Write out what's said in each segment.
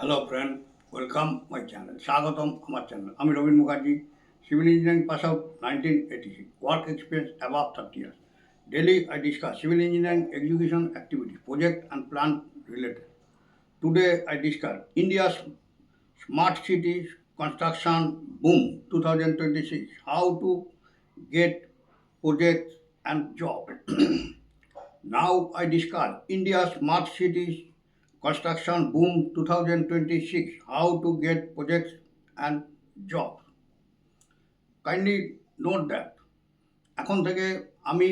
Hello friend, welcome my channel. স্বাগতম আমার চ্যানেল। আমি Rabin Mukherjee, civil engineering pass out 1986, work experience above 30 years. Daily I discuss civil engineering execution activities, project and plan related. Today I discuss India's smart cities construction boom 2026, how to get projects and jobs. Now I discuss India's smart cities construction boom 2026, how to get projects and jobs. Kindly note that এখন থেকে আমি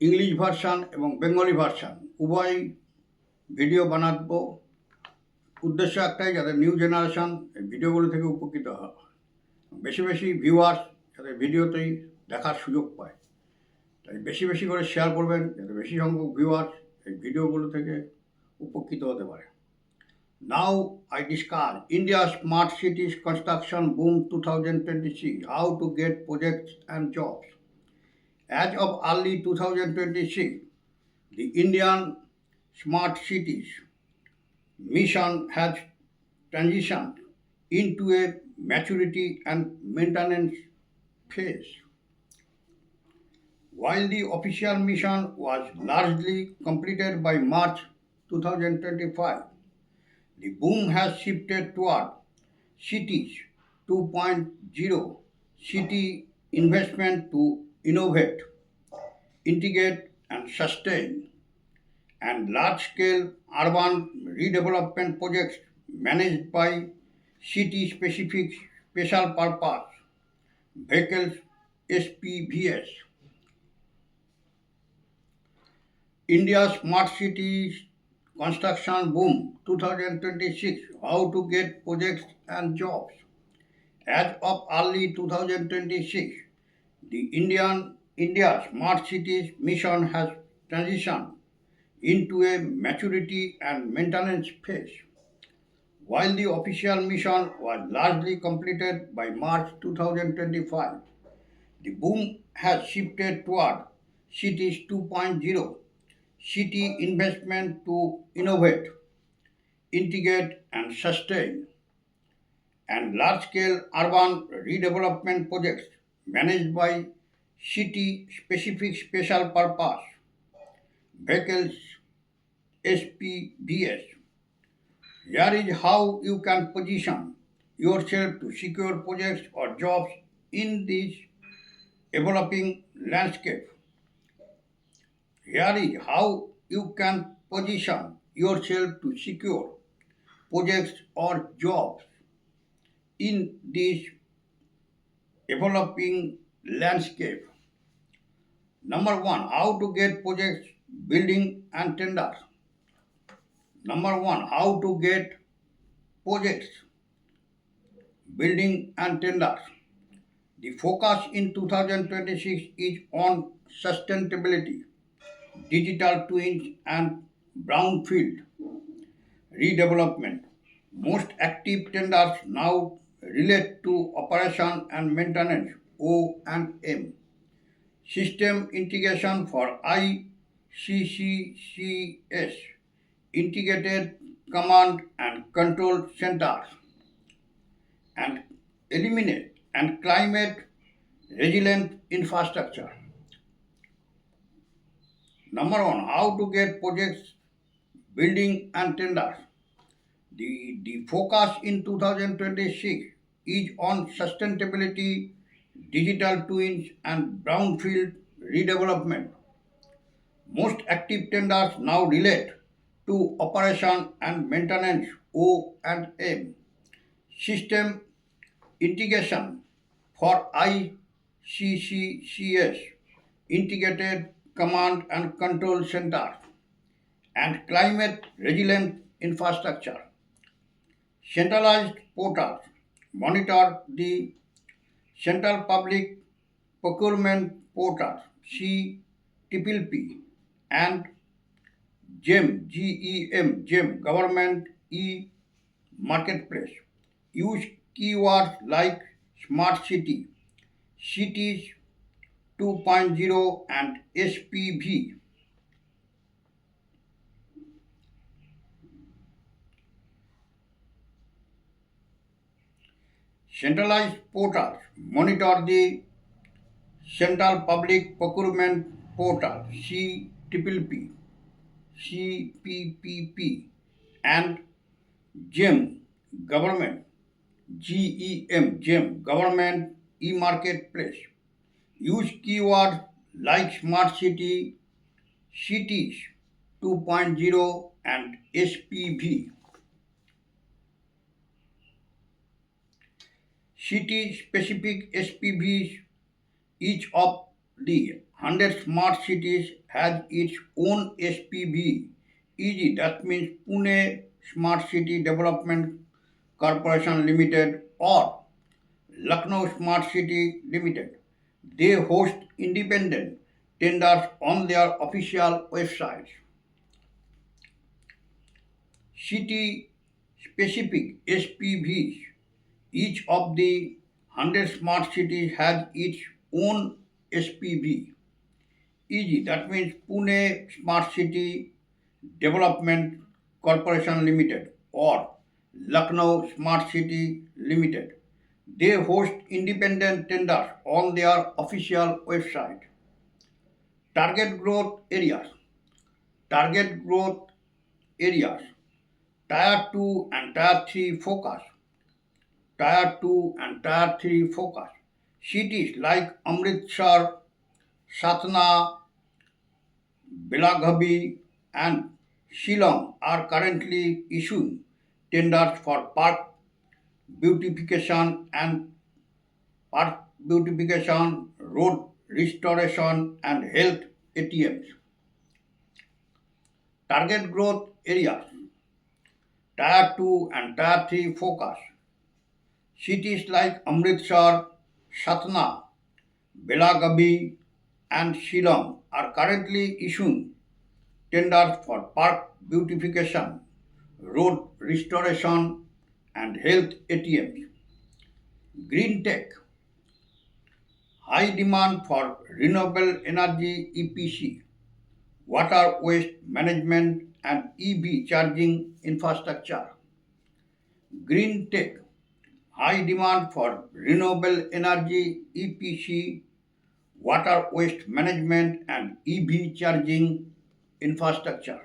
English version এবং Bengali version উভয় video বানাবো। উদ্দেশ্য একটাই, যাতে new generation এই ভিডিওগুলো থেকে উপকৃত হয়, বেশি বেশি ভিউয়ার্স যাতে ভিডিওতেই দেখার সুযোগ পায়। তাই বেশি বেশি করে শেয়ার করবেন, যাতে বেশি সংখ্যক ভিউয়ার্স এই ভিডিওগুলো থেকে উপকৃত হতে পারে। Now I discuss India's smart cities construction boom 2026, how to get projects and jobs. As of early 2026, the Indian smart cities mission has transitioned into a maturity and maintenance phase. While the official mission was largely completed by March 2025, the boom has shifted toward cities 2.0, city investment to innovate, integrate and sustain, and large-scale urban redevelopment projects managed by city-specific special purpose vehicles SPVS. India's smart cities construction boom 2026, how to get projects and jobs. As of early 2026, the India Smart Cities mission has transitioned into a maturity and maintenance phase. While the official mission was largely completed by March 2025, the boom has shifted toward cities 2.0, city investment to innovate, integrate and sustain, and large-scale urban redevelopment projects managed by city-specific special purpose vehicles SPVS. Here is how you can position yourself to secure projects or jobs in this developing landscape. Here is how you can position yourself to secure projects or jobs in this developing landscape. Number one, how to get projects, building and tenders. Number one, how to get projects, building and tenders. The focus in 2026 is on sustainability, digital twins and brownfield redevelopment. Most active tenders now relate to operation and maintenance O&M. System integration for ICCCS, Integrated Command and Control Centers, and eliminate and climate resilient infrastructure. Number one, how to get projects, building and tenders. The focus in 2026 is on sustainability, digital twins and brownfield redevelopment. Most active tenders now relate to operation and maintenance O&M. System integration for ICCCS, Integrated Command and Control Center, and climate resilient infrastructure. Centralized portals monitor the Central Public Procurement Portal CPPP and GEM Government e-Marketplace. Use keywords like smart city, cities 2.0 and SPV. Centralized portals monitor the Central Public Procurement Portal CPPP, and GEM Government GEM Government e-marketplace. Use keywords like smart city, cities 2.0 and SPV. City-specific SPVs. Each of the 100 smart cities has its own SPV. E.g., that means Pune Smart City Development Corporation Limited or Lucknow Smart City Limited. They host independent tenders on their official websites. City specific SPVs. Each of the 100 smart cities has its own SPV. E.g., that means Pune Smart City Development Corporation Limited or Lucknow Smart City Limited. They host independent tenders on their official website. Target growth areas. Target growth areas. Tier 2 and Tier 3 focus. Tier 2 and Tier 3 focus. Cities like Amritsar, Satna, Belagavi, and Shillong are currently issuing tenders for park beautification and road restoration, and health ATMs. Target growth areas. Tier 2 and Tier 3 focus. Cities like Amritsar, Satna, Belagavi, and Shillong are currently issuing tenders for park beautification, road restoration, and health ATMs. Green tech. High demand for renewable energy EPC, water waste management, and EV charging infrastructure. Green tech. High demand for renewable energy EPC, water waste management, and EV charging infrastructure.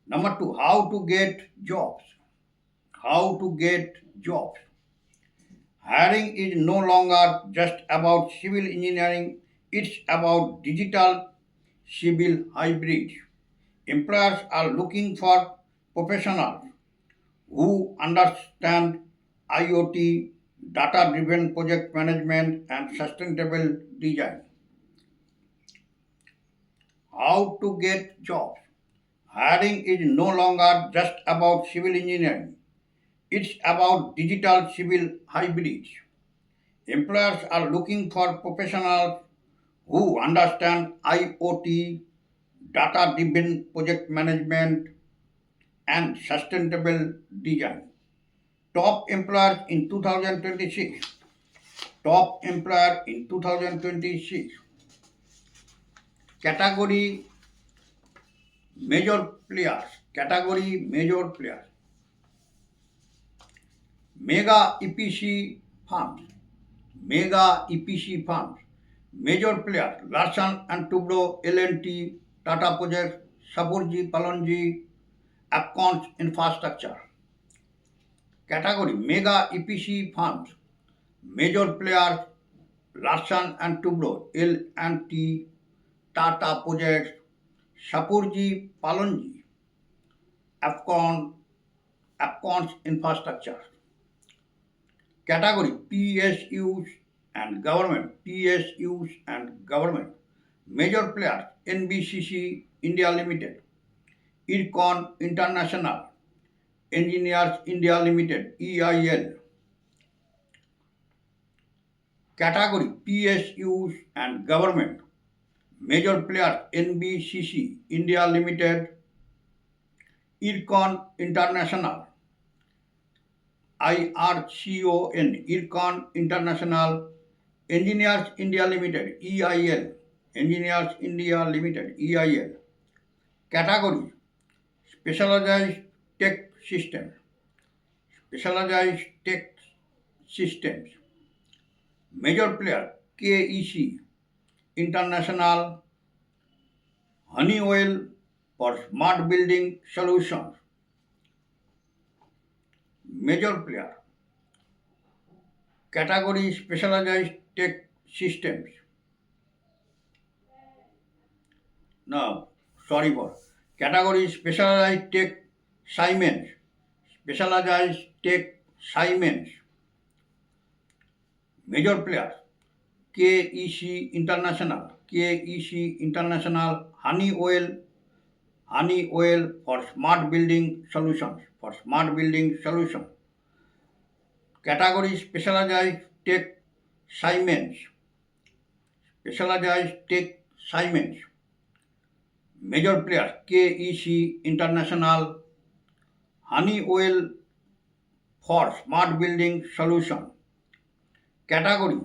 Number two, how to get jobs. How to get jobs. Hiring is no longer just about civil engineering, it's about digital civil hybrids. Employers are looking for professionals who understand IoT, data driven project management, and sustainable design. How to get jobs. Hiring is no longer just about civil engineering, it's about digital civil hybrids. Employers are looking for professionals who understand IoT, data driven project management, and sustainable design. Top employers in 2026. Top employer in 2026. Category major players. Category major players. Mega EPC firms. Mega EPC firms. Major players Larsen and Toubro, L&T, Tata Projects, Shapoorji Pallonji, Afcons Infrastructure. Category Mega EPC firms. Major players Larsen and Toubro, L&T, Tata Projects, Shapoorji Pallonji, Afcons Infrastructure. Category PSUs and government. PSUs and government. Major players NBCC India Limited, IRCON International, Engineers India Limited EIL. Category PSUs and government. Major players NBCC India Limited, IRCON International, IRCON, IRCON International, Engineers India Limited EIL, Engineers India Limited EIL. Category Specialized Tech System, Specialized Tech systems. Major player KEC International, Honeywell for smart building solutions. Major player category specialized tech systems. No, sorry for category specialized tech Siemens. Specialized tech Siemens. Major players KEC International, Honeywell for smart building solutions. Category specialized tech Siemens. Major players KEC International, Honeywell for smart building solution. Category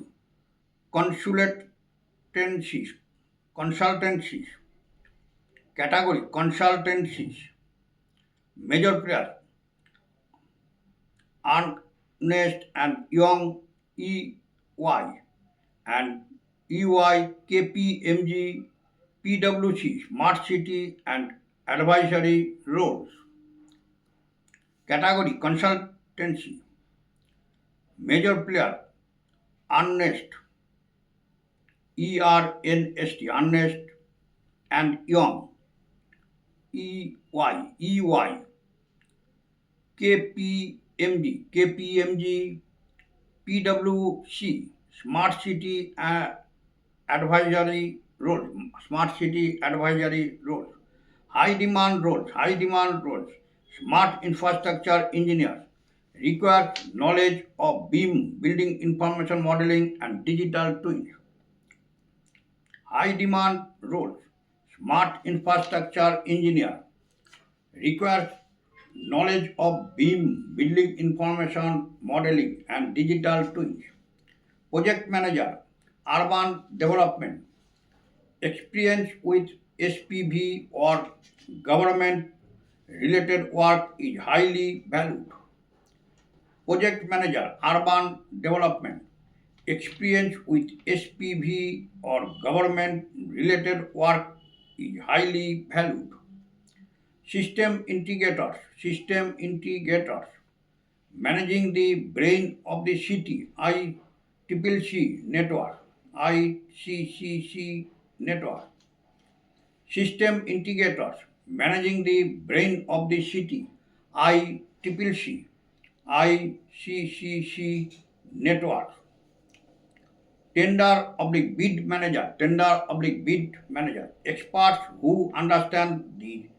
consultancies. Category consultancies. Major players Ernst and Young EY and EY KPMG PwC Smart City and advisory roles. Category consultancy. Major player Ernst Ernst and Young EY KPMG PwC Smart City advisory roles. High demand roles. Smart infrastructure engineers require knowledge of BIM, building information modeling, and digital twins. High demand roles. Smart infrastructure engineer requires knowledge of BIM, building information modeling, and digital twins. Project manager, urban development, experience with SPV or government related work is highly valued. Project manager, urban development, experience with SPV or government related work is highly valued. System integrators, managing the brain of the city, ICCC network. System integrators, managing the brain of the city, ICCC network. Tender/bid manager, experts who understand the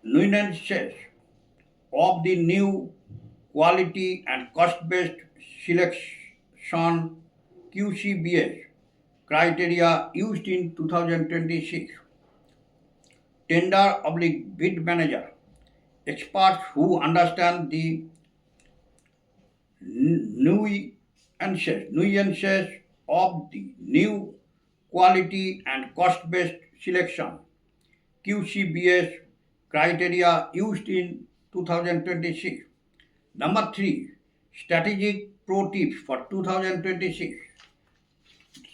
nuances of the new quality and cost-based selection QCBS criteria used in 2026. Tender/bid manager, experts who understand the nuances of the new quality and cost-based selection QCBS criteria used in 2026. Number 3, strategic pro tips for 2026.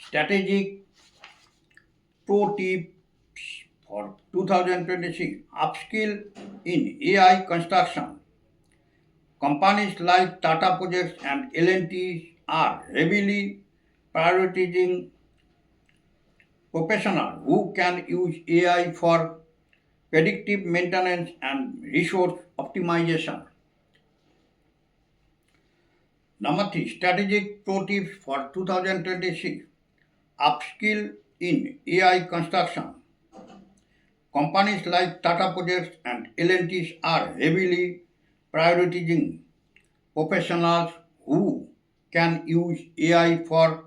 Strategic pro tips for 2026. Upskill in AI construction. Companies like Tata Projects and L&T are heavily prioritizing professionals who can use AI for predictive maintenance and resource optimization. Number 3, strategic pro tips for 2026. Upskill in AI construction. Companies like Tata Projects and L&T are heavily prioritizing professionals who can use AI for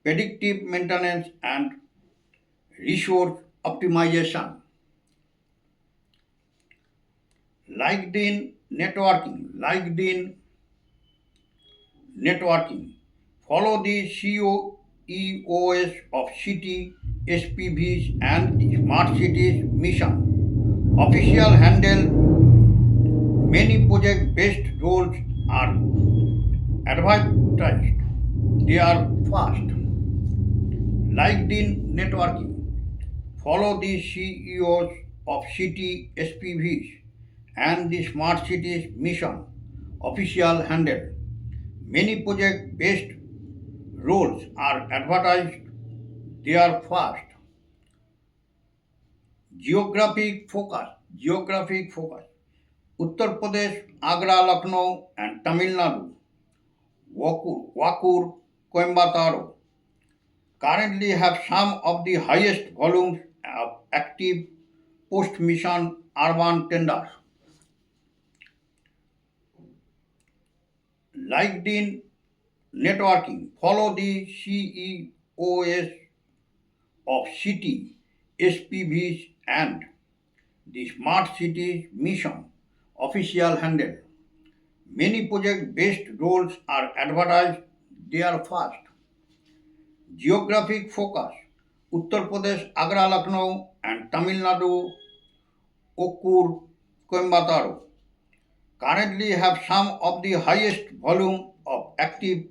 predictive maintenance and resource optimization. LinkedIn networking. Follow the CEOs of city SPVs and the Smart Cities mission. Official handle. Many project-based roles are advertised, they are fast. LinkedIn networking. Follow the CEOs of city SPVs and the Smart Cities Mission official handle. Many project based roles are advertised, they are fast. Geographic focus. Uttar Pradesh, Agra, Lucknow, and Tamil Nadu, Wakur, Coimbatore currently have some of the highest volumes of active post-mission urban tenders. LinkedIn networking. Follow the CEOs of city SPVs and the Smart Cities Mission official handle. Many project-based roles are advertised, they are fast. Geographic focus. Uttar Pradesh, Agra, Lucknow, and Tamil Nadu, Okkur, Coimbatore currently have some of the highest volume of active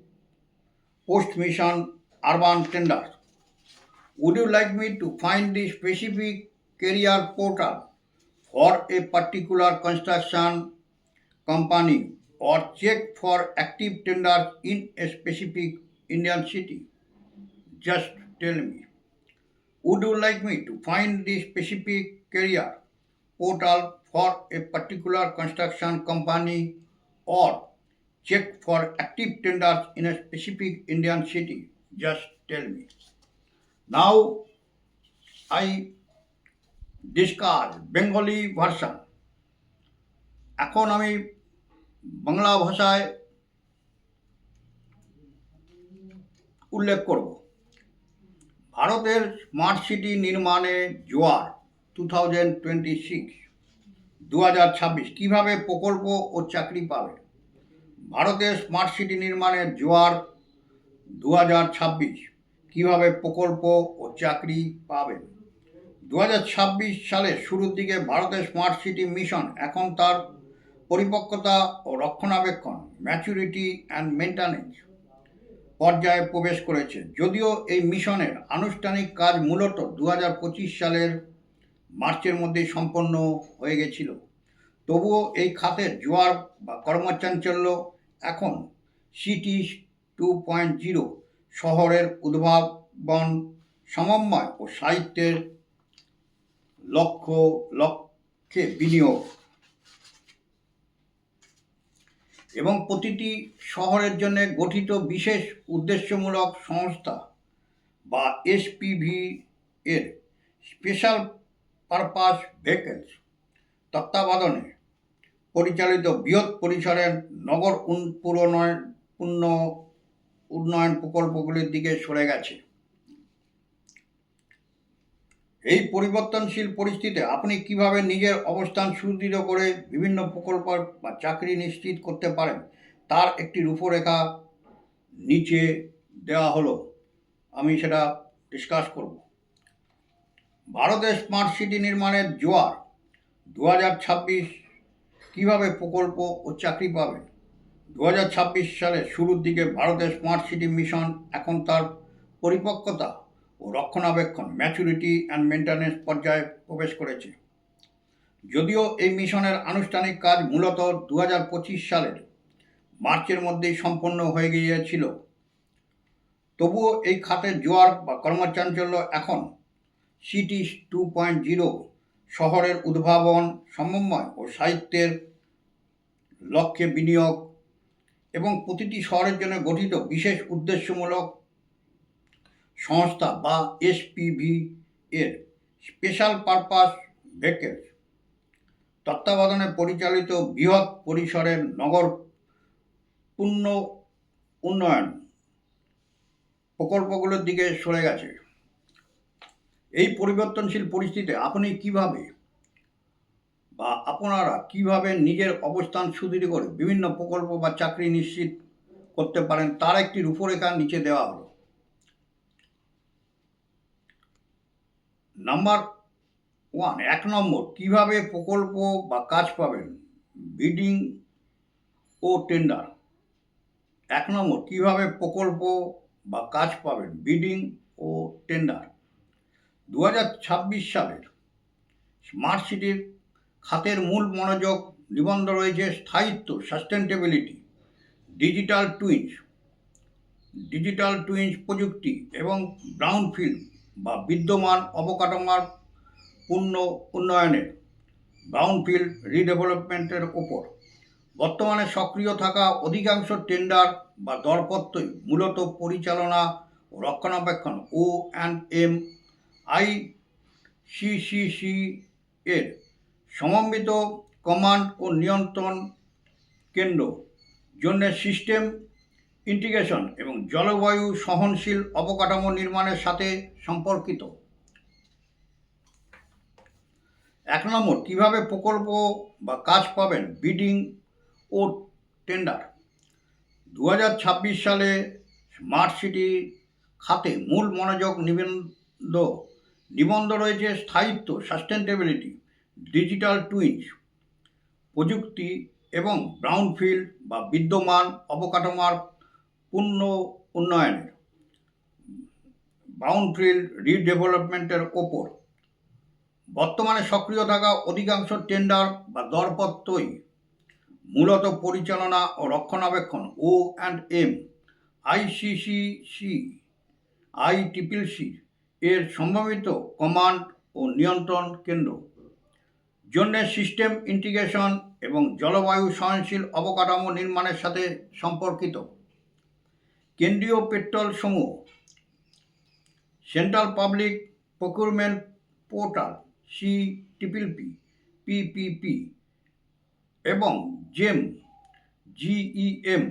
post-mission urban tenders. Would you like me to find the specific career portal for a particular construction company or check for active tenders in a specific Indian city? Just tell me. Would you like me to find the specific career portal for a particular construction company or check for active tenders in a specific Indian city? Just tell me. Now I discuss Bengali version. এখন আমি বাংলা ভাষায় উল্লেখ করব। ভারতের smart city নির্মাণে জোয়ার 2026 কীভাবে প্রকল্প ও চাকরি পাবে। ভারতের স্মার্ট সিটি নির্মাণের জোয়ার 2026 কীভাবে প্রকল্প ও চাকরি পাবেন। 2026 সালের শুরুর দিকে ভারতের স্মার্ট সিটি মিশন এখন তার পরিপক্কতা ও রক্ষণাবেক্ষণ ম্যাচুরিটি অ্যান্ড মেনটেন্যান্স পর্যায়ে প্রবেশ করেছে। যদিও এই মিশনের আনুষ্ঠানিক কাজ মূলত 2025 সালের মার্চের মধ্যেই সম্পন্ন হয়ে গেছিল, তবুও এই খাতের জোয়ার বা কর্মচাঞ্চল্য এখন সিটি 2.0 শহরের উদ্ভাবন, সমন্বয় ও সাহিত্যের লক্ষ্যে বিনিয়োগ এবং প্রতিটি শহরের জন্য গঠিত বিশেষ উদ্দেশ্যমূলক সংস্থা বা এসপিভি এর স্পেশাল পারপাস ভেহিকলস তত্ত্বাবধানে পরিচালিত বৃহৎ পরিসরের নগর উন্নয়ন প্রকল্পগুলির দিকে সরে গেছে। এই পরিবর্তনশীল পরিস্থিতিতে আপনি কিভাবে নিজের অবস্থান সুদৃঢ় করে বিভিন্ন প্রকল্প বা চাকরি নিশ্চিত করতে পারেন তার একটি রূপরেখা নিচে দেওয়া হলো, আমি সেটা ডিসকাস করব। ভারতের স্মার্ট সিটি নির্মাণের জোয়ার 2026 কীভাবে প্রকল্প ও চাকরি পাবে। 2026 সালের শুরুর দিকে ভারতের স্মার্ট সিটি মিশন এখন তার পরিপক্কতা ও রক্ষণাবেক্ষণ ম্যাচুরিটি অ্যান্ড মেনটেন্যান্স পর্যায়ে প্রবেশ করেছে। যদিও এই মিশনের আনুষ্ঠানিক কাজ মূলত 2025 সালের মার্চের মধ্যেই সম্পন্ন হয়ে গিয়েছিল, তবুও এই খাতের জোয়ার বা কর্মচাঞ্চল্য এখন সিটি 2.0 শহরের উদ্ভাবন, সমন্বয় ও সাহিত্যের লক্ষ্যে বিনিয়োগ এবং প্রতিটি শহরের জন্য গঠিত বিশেষ উদ্দেশ্যমূলক সংস্থা বা এসপিভি এর স্পেশাল পারপাস ভেহিকলস তত্ত্বাবধানে পরিচালিত বৃহৎ পরিসরের নগর উন্নয়ন প্রকল্পগুলোর দিকে সরে গেছে। এই পরিবর্তনশীল পরিস্থিতিতে আপনি কিভাবে বা আপনারা কিভাবে নিজের অবস্থান সুদৃঢ় করে বিভিন্ন প্রকল্প বা চাকরি নিশ্চিত করতে পারেন তার একটি রূপরেখা নিচে দেওয়া হলো। নাম্বার 1, কিভাবে প্রকল্প বা কাজ পাবেন। বিডিং ও টেন্ডার। এক নম্বর, কীভাবে প্রকল্প বা কাজ পাবেন, বিডিং ও টেন্ডার। 2026 সালের স্মার্ট সিটির খাতের মূল মনোযোগ নিবন্ধ রয়েছে স্থায়িত্ব, সাস্টেনেবিলিটি, ডিজিটাল টুইন্স প্রযুক্তি এবং ব্রাউনফিল্ড বা বিদ্যমান অবকাঠামোর পূর্ণ উন্নয়নের ব্রাউনফিল্ড রিডেভেলপমেন্টের ওপর। বর্তমানে সক্রিয় থাকা অধিকাংশ টেন্ডার বা দরপত্রই মূলত পরিচালনা ও রক্ষণাবেক্ষণ O&M ICCC এর সমন্বিত কমান্ড ও নিয়ন্ত্রণ কেন্দ্র জন্য সিস্টেম ইন্টিগ্রেশন এবং জলবায়ু সহনশীল অবকাঠামো নির্মাণের সাথে সম্পর্কিত। এক নম্বর, কীভাবে প্রকল্প বা কাজ পাবেন, বিডিং ও টেন্ডার। 2026 সালে স্মার্ট সিটি খাতে মূল মনোযোগ নিবন্ধ রয়েছে স্থায়িত্ব, সাস্টেনেবিলিটি, ডিজিটাল টুইন্স প্রযুক্তি এবং ব্রাউনফিল্ড বা বিদ্যমান অবকাঠামোর পূর্ণ উন্নয়নের ব্রাউনফিল্ড রিডেভেলপমেন্টের ওপর। বর্তমানে সক্রিয় থাকা অধিকাংশ টেন্ডার বা দরপত্রই মূলত পরিচালনা ও রক্ষণাবেক্ষণ O&M ICCC এর সম্ভাবিত কমান্ড ও নিয়ন্ত্রণ কেন্দ্র জন্য সিস্টেম ইন্টিগ্রেশন এবং জলবায়ু সহনশীল অবকাঠামো নির্মাণের সাথে সম্পর্কিত। কেন্দ্রীয় পেট্রোল সমূহ, central public procurement portal CPPP এবং GEM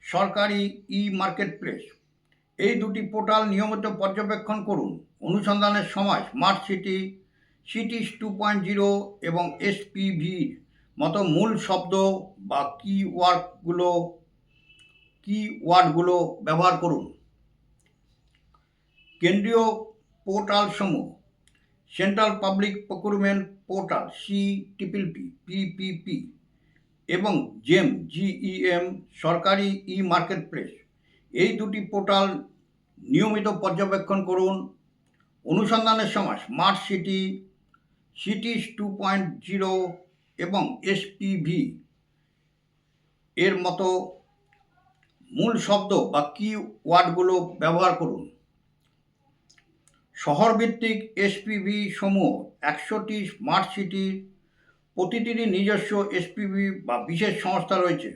সরকারি মার্কেটপ্লেস, এই দুটি পোর্টাল নিয়মিত পর্যবেক্ষণ করুন। অনুসন্ধানের সময় স্মার্ট সিটিস 2.0 এবং SPVর মতো মূল শব্দ বা কিওয়ার্ডগুলো ব্যবহার করুন। কেন্দ্রীয় পোর্টালসমূহ, central public procurement portal CPPP এবং GEM সরকারি মার্কেটপ্লেস, এই দুটি পোর্টাল নিয়মিত পর্যবেক্ষণ করুন। অনুসন্ধানের সময় স্মার্ট সিটিস 2.0 এবং SPV এর মতো মূল শব্দ বা কিওয়ার্ডগুলো ব্যবহার করুন। শহরভিত্তিক SPV সমূহ 100টি স্মার্ট সিটির প্রতিটিরই নিজস্ব SPV বা বিশেষ সংস্থা রয়েছে।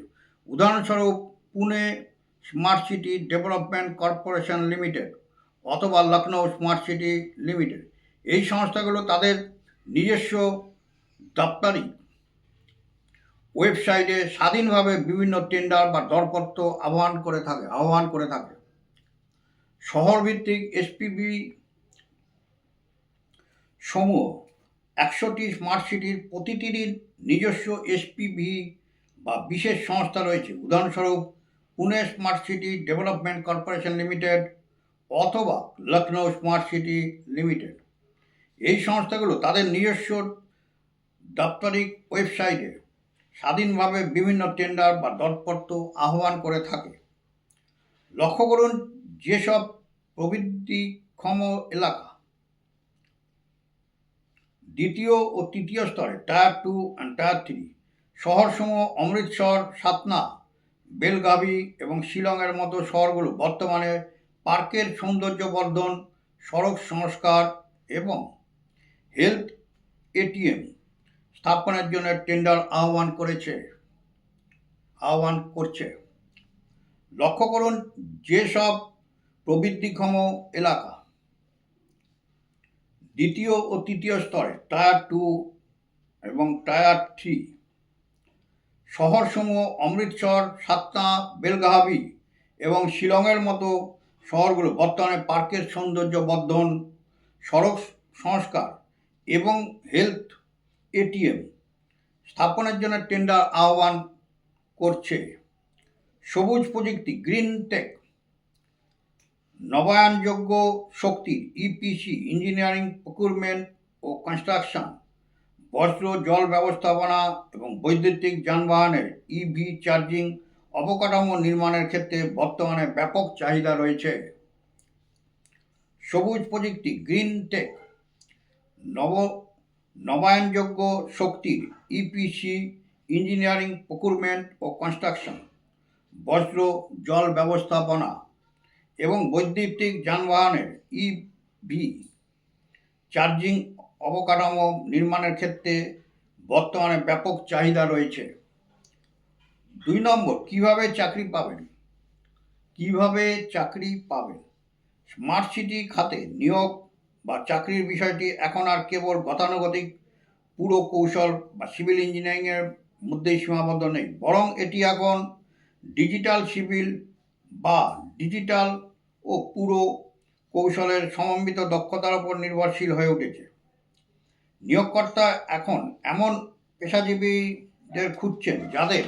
উদাহরণস্বরূপ Pune smart city development corporation limited অথবা লখনৌ স্মার্ট সিটি লিমিটেড। এই সংস্থাগুলো তাদের নিজস্ব দাপ্তরিক ওয়েবসাইটে স্বাধীনভাবে বিভিন্ন টেন্ডার বা দরপত্র আহ্বান করে থাকে। শহরভিত্তিক SPV সমূহ 100টি স্মার্ট সিটির প্রতিটিরই নিজস্ব SPV বা বিশেষ সংস্থা রয়েছে। উদাহরণস্বরূপ Pune smart city development corporation limited অথবা লখনৌ স্মার্ট সিটি লিমিটেড। এই সংস্থাগুলো তাদের নিজস্ব দাপ্তরিক ওয়েবসাইটে স্বাধীনভাবে বিভিন্ন টেন্ডার বা দরপত্র আহ্বান করে থাকে। লক্ষ্য করুন, যেসব প্রবৃদ্ধিক্ষম এলাকা দ্বিতীয় ও তৃতীয় স্তরে টায়ার 2 and টায়ার 3 শহরসমূহ অমৃতসর, সাতনা, বেলগাভি এবং শিলংয়ের মতো শহরগুলো বর্তমানে পার্কের সৌন্দর্যবর্ধন, সড়ক সংস্কার এবং হেলথ ATM স্থাপনের জন্য টেন্ডার আহ্বান করছে। লক্ষ্য করুন, যেসব প্রবৃদ্ধিক্ষম এলাকা দ্বিতীয় ও তৃতীয় স্তরে টায়ার 2 এবং টায়ার 3 শহরসমূহ অমৃতসর, সাতনা, বেলগাভি এবং শিলংয়ের মতো শহরগুলো বর্তমানে পার্কের সৌন্দর্যবর্ধন, সড়ক সংস্কার এবং হেলথ ATM স্থাপনের জন্য টেন্ডার আহ্বান করছে। সবুজ প্রযুক্তি, গ্রিন টেক, নবায়নযোগ্য শক্তির EPC, ইঞ্জিনিয়ারিং, প্রকিউরমেন্ট ও কনস্ট্রাকশন, বজ্র জল ব্যবস্থাপনা এবং বৈদ্যুতিক যানবাহনের EV চার্জিং অবকাঠামো নির্মাণের ক্ষেত্রে বর্তমানে ব্যাপক চাহিদা রয়েছে। সবুজ প্রযুক্তি, গ্রিন টেক, নবায়নযোগ্য শক্তির ইপিসি, ইঞ্জিনিয়ারিং, প্রকুরমেন্ট ও কনস্ট্রাকশন, বজ্র জল ব্যবস্থাপনা এবং বৈদ্যুতিক যানবাহনের ইভি চার্জিং অবকাঠামো নির্মাণের ক্ষেত্রে বর্তমানে ব্যাপক চাহিদা রয়েছে। 2 নম্বর, কিভাবে চাকরি পাবেন? স্মার্ট সিটি খাতে নিয়োগ বা চাকরির বিষয়টি এখন আর কেবল গতানুগতিক পুরো কৌশল বা সিভিল ইঞ্জিনিয়ারিংয়ের মধ্যেই সীমাবদ্ধ নেই, বরং এটি এখন ডিজিটাল সিভিল বা ডিজিটাল ও পুরো কৌশলের সমন্বিত দক্ষতার উপর নির্ভরশীল হয়ে উঠেছে। নিয়োগকর্তা এখন এমন পেশাজীবীদের খুঁজছেন যাদের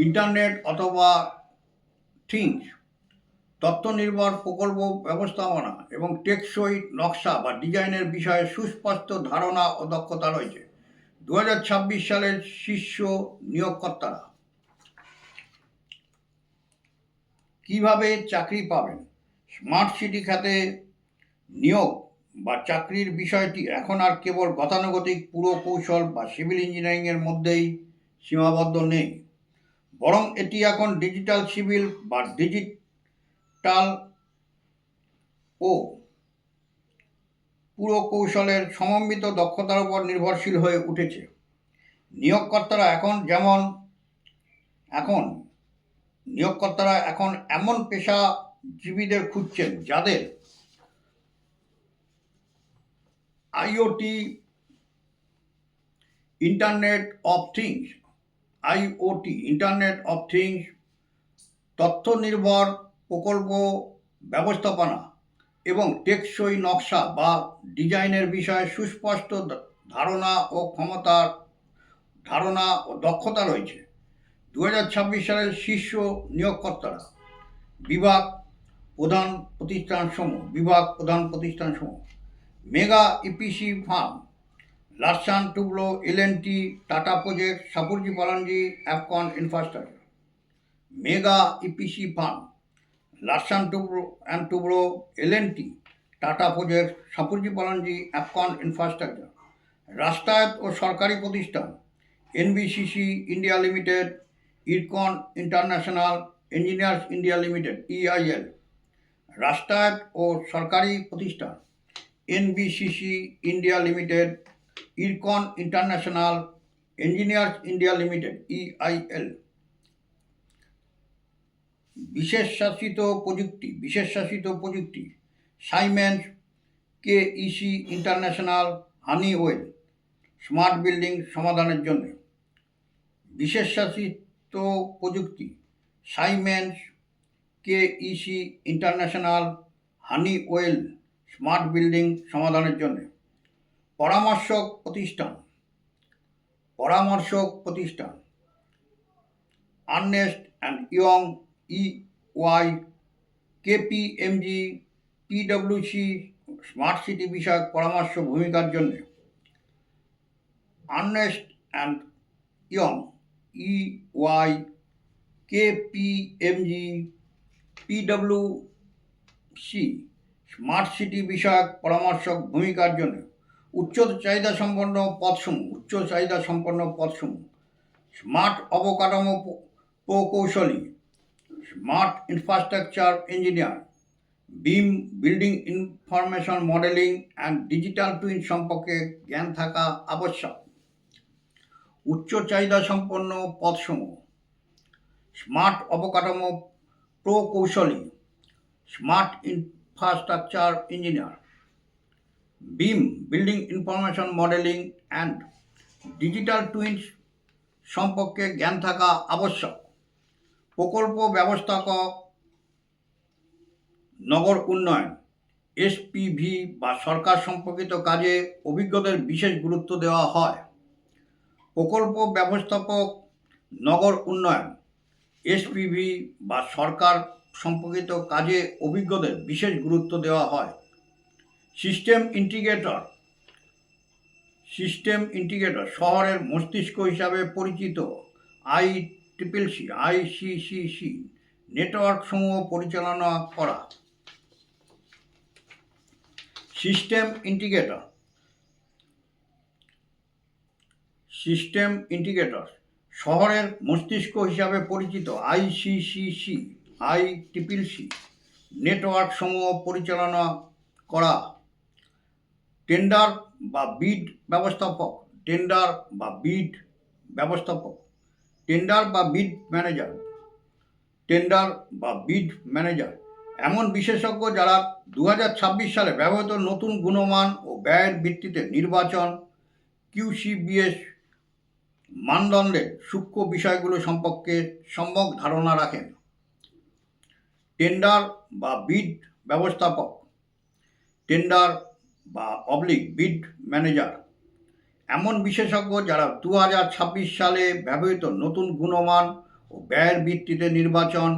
ইন্টারনেট অথবা থিংস, তথ্য নির্ভর প্রকল্প ব্যবস্থাপনা এবং টেকসই নকশা বা ডিজাইনের বিষয়ে সুস্পষ্ট ধারণা ও দক্ষতা রয়েছে। 2026 সালের শীর্ষ নিয়োগকর্তারা কিভাবে চাকরি পাবেন? স্মার্ট সিটি খাতে নিয়োগ বা চাকরির বিষয়টি এখন আর কেবল গতানুগতিক পুরো কৌশল বা সিভিল ইঞ্জিনিয়ারিংয়ের মধ্যেই সীমাবদ্ধ নেই, বরং এটি এখন ডিজিটাল সিভিল বা ডিজিটাল ও পুরো কৌশলের সমন্বিত দক্ষতার উপর নির্ভরশীল হয়ে উঠেছে। নিয়োগকর্তারা এখন এমন পেশাজীবীদের খুঁজছেন যাদের আইওটি, ইন্টারনেট অফ থিংস, তথ্য নির্ভর প্রকল্প ব্যবস্থাপনা এবং টেকসই নকশা বা ডিজাইনের বিষয়ে সুস্পষ্ট ধারণা ও দক্ষতা রয়েছে। 2026 সালের শীর্ষ নিয়োগকর্তারা বিভাগ প্রধান প্রতিষ্ঠানসমূহ mega EPC firm, Larsen Toubro L and T, Tata project, Shapoorji Pallonji, Afcons infrastructure. Mega EPC firm, Larsen Toubro L and T, Tata project, Shapoorji Pallonji, Afcons infrastructure. রাষ্ট্রায়ত্ত ও সরকারি প্রতিষ্ঠান NBCC India limited, Ircon international engineers India limited EIL. রাষ্ট্রায়ত্ত ও সরকারি প্রতিষ্ঠান NBCC India limited, Ircon international engineers India limited EIL. বিশেষশাসিত প্রযুক্তি Siemens, KEC international, Honeywell, smart building সমাধানের জন্য। বিশেষশাসিত প্রযুক্তি Siemens, KEC international, Honeywell, smart building সমাধানের জন্য। পরামর্শক প্রতিষ্ঠান Ernst and Young, EY, KPMG, পিডব্লিউসি স্মার্ট সিটি বিষয়ক পরামর্শ ভূমিকার জন্য। Ernst and Young, EY, KPMG, পিডব্লিউসি স্মার্ট সিটি বিষয়ক পরামর্শক ভূমিকার জন্য উচ্চ চাহিদা সম্পন্ন পদসমূহ স্মার্ট অবকাঠামো প্রকৌশলী, smart infrastructure engineer, beam building information modelling and digital twin সম্পর্কে জ্ঞান থাকা আবশ্যক। উচ্চ চাহিদা সম্পন্ন পদসমূহ স্মার্ট অবকাঠামো প্রকৌশলী, smart infrastructure engineer, beam building information modelling and digital twins সম্পর্কে জ্ঞান থাকা আবশ্যক। প্রকল্প ব্যবস্থাপক, নগর উন্নয়ন, এসপিভি বা সরকার সম্পর্কিত কাজে অভিজ্ঞদের বিশেষ গুরুত্ব দেওয়া হয়। প্রকল্প ব্যবস্থাপক, নগর উন্নয়ন, এসপিভি বা সরকার সম্পর্কিত কাজে অভিজ্ঞদের বিশেষ গুরুত্ব দেওয়া হয়। সিস্টেম ইন্টিগ্রেটর শহরের মস্তিষ্ক হিসাবে পরিচিত আইসিসি নেটওয়ার্ক সমূহ পরিচালনা করা। সিস্টেম ইন্টিগ্রেটর শহরের মস্তিষ্ক হিসাবে পরিচিত আইসিসি নেটওয়ার্ক সমূহ পরিচালনা করা। টেন্ডার বা বিড ব্যবস্থাপক এমন বিশেষজ্ঞ যারা 2026 সালে ব্যবহৃত নতুন গুণমান ও ব্যয়ের ভিত্তিতে নির্বাচন QCBS মানদণ্ডের সূক্ষ্ম বিষয়গুলো সম্পর্কে সম্যক ধারণা রাখেন। টেন্ডার বা বিড ব্যবস্থাপক বিড ম্যানেজার এমন বিশেষজ্ঞ যারা 2026 সালে ব্যবহৃত নতুন গুণমান ও ব্যয়ের ভিত্তিতে নির্বাচন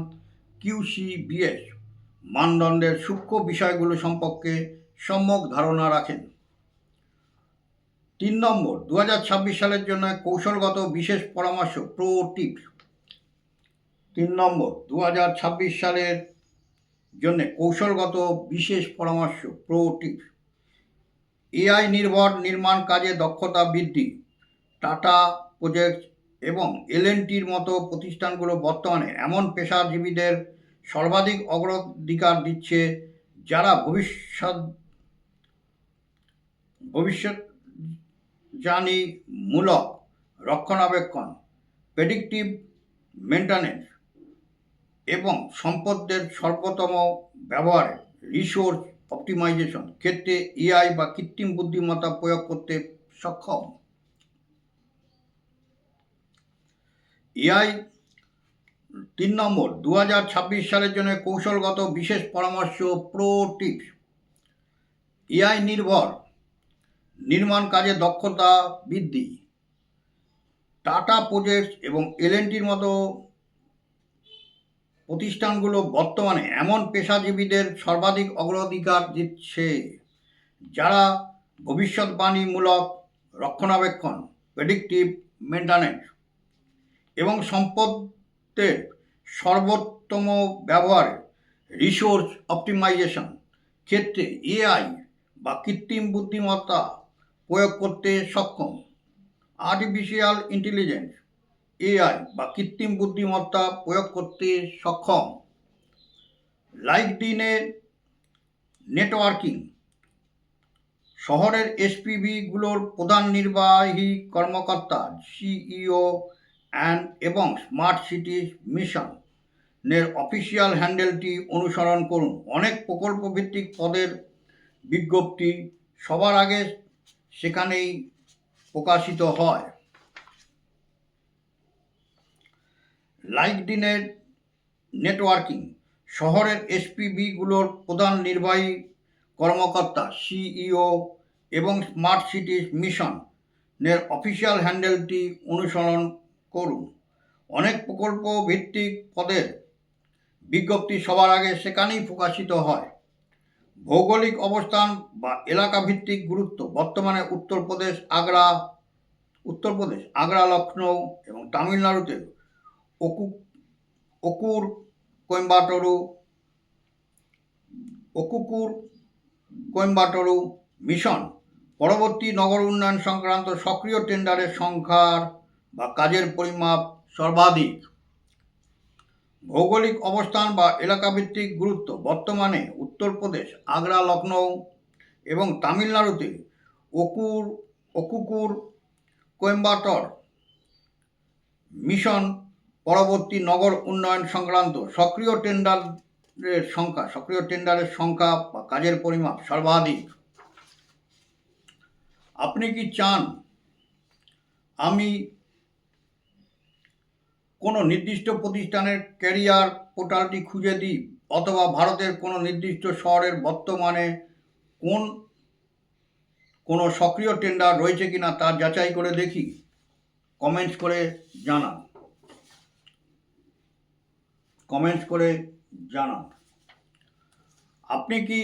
QCBS মানদণ্ডের সূক্ষ্ম বিষয়গুলো সম্পর্কে সম্যক ধারণা রাখেন। 3 নম্বর, 2026 সালের জন্য কৌশলগত বিশেষ পরামর্শ প্রো টিপস। 3 নম্বর, 2026 সালের জন্য কৌশলগত বিশেষ পরামর্শ প্রো টিপস। AI নির্ভর নির্মাণ কাজে দক্ষতা বৃদ্ধি। টাটা প্রজেক্ট এবং L&Tর মতো প্রতিষ্ঠানগুলো বর্তমানে এমন পেশাজীবীদের সর্বাধিক অগ্রাধিকার দিচ্ছে যারা ভবিষ্যৎবাণীমূলক রক্ষণাবেক্ষণ, প্রেডিক্টিভ মেইনটেন্যান্স এবং সম্পদের সর্বোত্তম ব্যবহারে রিসোর্স অপটিমাইজেশন ক্ষেত্রে AI বা কৃত্রিম বুদ্ধিমত্তা প্রয়োগ করতে সক্ষম। AI 3 নম্বর, 2026 সালের জন্য কৌশলগত বিশেষ পরামর্শ প্রো টিপস। AI নির্ভর নির্মাণ কাজে দক্ষতা বৃদ্ধি। টাটা প্রজেক্ট এবং L&Tর মতো প্রতিষ্ঠানগুলো বর্তমানে এমন পেশাজীবীদের সর্বাধিক অগ্রাধিকার দিচ্ছে যারা ভবিষ্যৎবাণীমূলক রক্ষণাবেক্ষণ, প্রেডিক্টিভ মেইনটেন্যান্স এবং সম্পদের সর্বোত্তম ব্যবহারে রিসোর্স অপটিমাইজেশন ক্ষেত্রে AI বা কৃত্রিম বুদ্ধিমত্তা প্রয়োগ করতে সক্ষম। আর্টিফিশিয়াল ইন্টেলিজেন্স AI বা কৃত্রিম বুদ্ধিমত্তা প্রয়োগ করতে সক্ষম। লাইকডিনের নেটওয়ার্কিং শহরের SPVগুলোর প্রধান নির্বাহী কর্মকর্তা CEO এবং স্মার্ট সিটি মিশনের অফিসিয়াল হ্যান্ডেলটি অনুসরণ করুন। অনেক প্রকল্প ভিত্তিক পদের বিজ্ঞপ্তি সবার আগে সেখানেই প্রকাশিত হয়। লাইকডিনের নেটওয়ার্কিং শহরের SPVগুলোর প্রধান নির্বাহী কর্মকর্তা CEO এবং স্মার্ট সিটি মিশনের অফিসিয়াল হ্যান্ডেলটি অনুসরণ করুন। অনেক প্রকল্প ভিত্তিক পদের বিজ্ঞপ্তি সবার আগে সেখানেই প্রকাশিত হয়। ভৌগোলিক অবস্থান বা এলাকা ভিত্তিক গুরুত্ব বর্তমানে উত্তরপ্রদেশ আগ্রা, লখনৌ এবং তামিলনাড়ুতে ওকুর কোয়েম্বাটোরু মিশন পরবর্তী নগর উন্নয়ন সংক্রান্ত সক্রিয় টেন্ডারের সংখ্যার বা কাজের পরিমাপ সর্বাধিক। ভৌগোলিক অবস্থান বা এলাকাভিত্তিক গুরুত্ব বর্তমানে উত্তরপ্রদেশ আগ্রা, লখনৌ এবং তামিলনাড়ুতে ওকুকুর কোয়েম্বাটোর মিশন পরবর্তী নগর উন্নয়ন সংক্রান্ত সক্রিয় টেন্ডারের সংখ্যা বা কাজের পরিমাপ সর্বাধিক। আপনি কি চান আমি কোনো নির্দিষ্ট প্রতিষ্ঠানের ক্যারিয়ার পোর্টালটি খুঁজে দিই অথবা ভারতের কোনো নির্দিষ্ট শহরের বর্তমানে কোনো সক্রিয় টেন্ডার রয়েছে কিনা তা যাচাই করে দেখি? কমেন্টস করে জানান। আপনি কি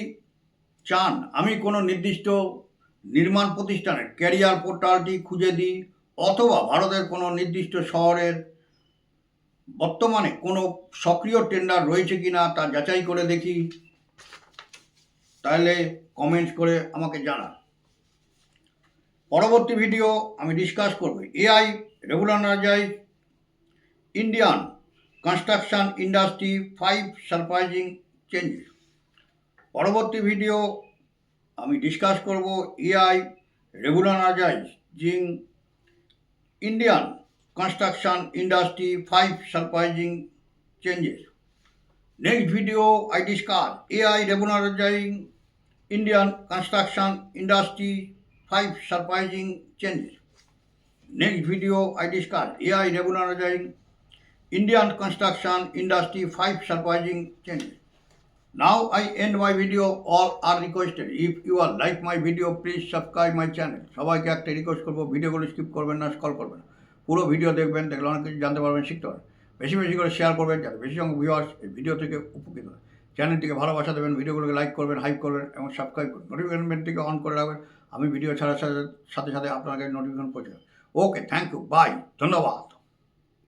চান আমি কোনো নির্দিষ্ট নির্মাণ প্রতিষ্ঠানের ক্যারিয়ার পোর্টালটি খুঁজে দিই অথবা ভারতের কোনো নির্দিষ্ট শহরের বর্তমানে কোনো সক্রিয় টেন্ডার রয়েছে কি না তা যাচাই করে দেখি, তাহলে কমেন্টস করে আমাকে জানান। পরবর্তী ভিডিও আমি ডিসকাস করব AI regularise Indian construction industry 5 surprising changes. পরবর্তী ভিডিও আমি ডিসকাস করব AI regularising Indian construction industry 5 surprising changes. Next video I discuss AI revolutionizing Indian construction industry 5 surprising changes. Next video I discuss AI revolutionizing Indian construction industry 5 surprising changes. Now I end my video. All are requested. If you are like my video, please subscribe my channel. সবাইকে একটা request করবো, ভিডিওগুলো skip করবেন না, scroll করবেন না, পুরো video দেখবেন, দেখলে অনেক কিছু জানতে পারবেন, শিখতে পারবেন। বেশি বেশি করে শেয়ার করবেন যাতে বেশি সংখ্যক ভিউয়ার্স এই ভিডিও থেকে উপকৃত হয়। চ্যানেলটিকে ভালোবাসা দেবেন, ভিডিওগুলোকে লাইক করবেন, হাইপ করবেন এবং সাবস্ক্রাইব করবেন। নোটিফিকেশন বেলটিকে অন করে রাখবেন, আমি ভিডিও ছাড়ার সাথে সাথে আপনাকে নোটিফিকেশন পৌঁছে যাবে। ওকে, থ্যাংক ইউ, বাই, ধন্যবাদ।